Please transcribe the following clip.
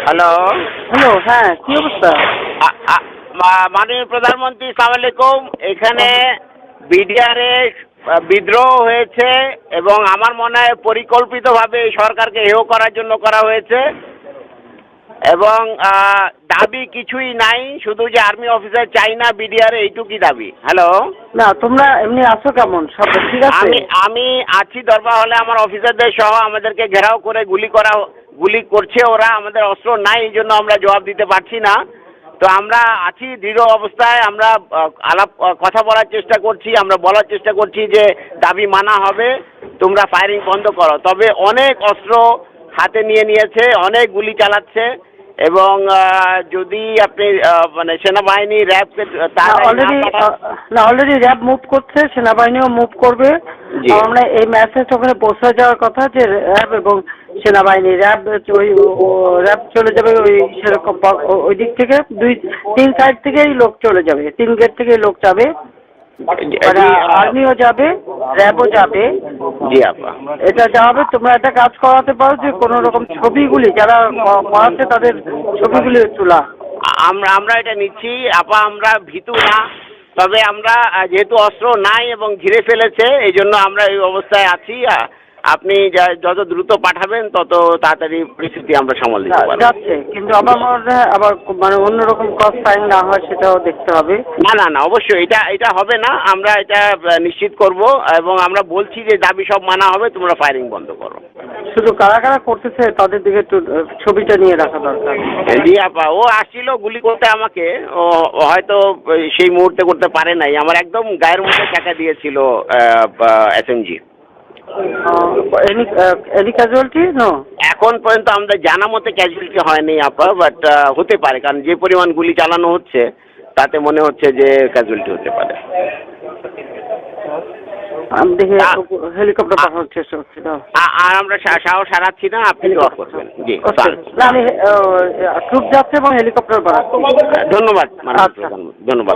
Hello. Hello, হ্যাঁ, কি অবস্থা? মাননীয় প্রধানমন্ত্রী, সালাম আলাইকুম। এখানে বিডিআরে বিদ্রোহ হয়েছে এবং আমার মনে হয় পরিকল্পিতভাবে এই সরকারকে হেয় করার জন্য করা হয়েছে এবং দাবি কিছুই নাই, শুধু যে আর্মি অফিসার চাই না বিডিআর, এইটুকুই দাবি। হ্যালো। না, তোমরা এমনি আছো কেমন? সব ঠিক আছে? আমি আছি দরবার হলে, আমার অফিসারদের সহ আমাদেরকে ঘেরাও করে গুলি করছে ওরা। আমাদের অস্ত্র নাই, এই জন্য আমরা জবাব দিতে পারছি না। তো আমরা আছি দৃঢ় অবস্থায়, আমরা কথা বলার চেষ্টা করছি, আমরা বলার চেষ্টা করছি যে দাবি মানা হবে, তোমরা ফায়ারিং বন্ধ করো। তবে অনেক অস্ত্র হাতে নিয়েছে, অনেক গুলি চালাচ্ছে এবং যদি আপনি মানে সেনাবাহিনী র্যাবকে অলরেডি র্যাব মুভ করছে, সেনাবাহিনীও মুভ করবে। আমরা এই মেসেজ ওখানে পৌঁছে যাওয়ার কথা যে র্যাব এবং সেনাবাহিনী, র্যাব চলে যাবে ওই সেরকম ওই দিক থেকে, 2-3 সাইড থেকেই লোক চলে যাবে, 3 গেট থেকেই লোক যাবে, আর্মিও যাবে, র্যাবও যাবে। জি আপা, এটা যাবে। তোমরা একটা কাজ করাতে পারো যে কোনো রকম ছবিগুলি যারা করাচ্ছে তাদের ছবিগুলি তোলা। আমরা এটা নিচ্ছি আপা, আমরা ভীতু না। তবে আমরা যেহেতু অস্ত্র নাই এবং ঘিরে ফেলেছে, এই জন্য আমরা এই অবস্থায় আছি। আপনি যত দ্রুত পাঠাবেন তত তাড়াতাড়ি পরিস্থিতি আমরা সামাল দিতে পারবো। যাচ্ছে, কিন্তু আমার মনে হয় আবার মানে অন্যরকম ক্রস ফায়ারিং না হয় সেটাও দেখতে হবে। না অবশ্যই এটা হবে না, আমরা এটা নিশ্চিত করব এবং আমরা বলছি যে দাবি সব মানা হবে, তোমরা ফায়ারিং বন্ধ করো। শুধু কারা কারা করতেছে তাদের দিকে একটু ছবিটা নিয়ে রাখা দরকার। জি আপা, ও আসছিল গুলি করতে আমাকে, ও হয়তো সেই মুহূর্তে করতে পারে নাই। আমার একদম গায়ের মধ্যে টাকা দিয়েছিল এসএমজি। Any casualty? নো, এখন পর্যন্ত আমাদের জানা মতে ক্যাজুয়ালিটি হয়নি আপা, বাট হতে পারে, কারণ যে পরিমাণ গুলি চালানো হচ্ছে তাতে মনে হচ্ছে যে ক্যাজুয়ালিটি হতে পারে। আমি দেখি হেলিকপ্টার পাঠানোর চেষ্টা করছি। আর আমরা সাহস হারাচ্ছি না, আপনি দোয়া করবেন। জি, আমি ট্রুপ যাচ্ছে এবং হেলিকপ্টার পাঠাচ্ছি। ধন্যবাদ, ধন্যবাদ।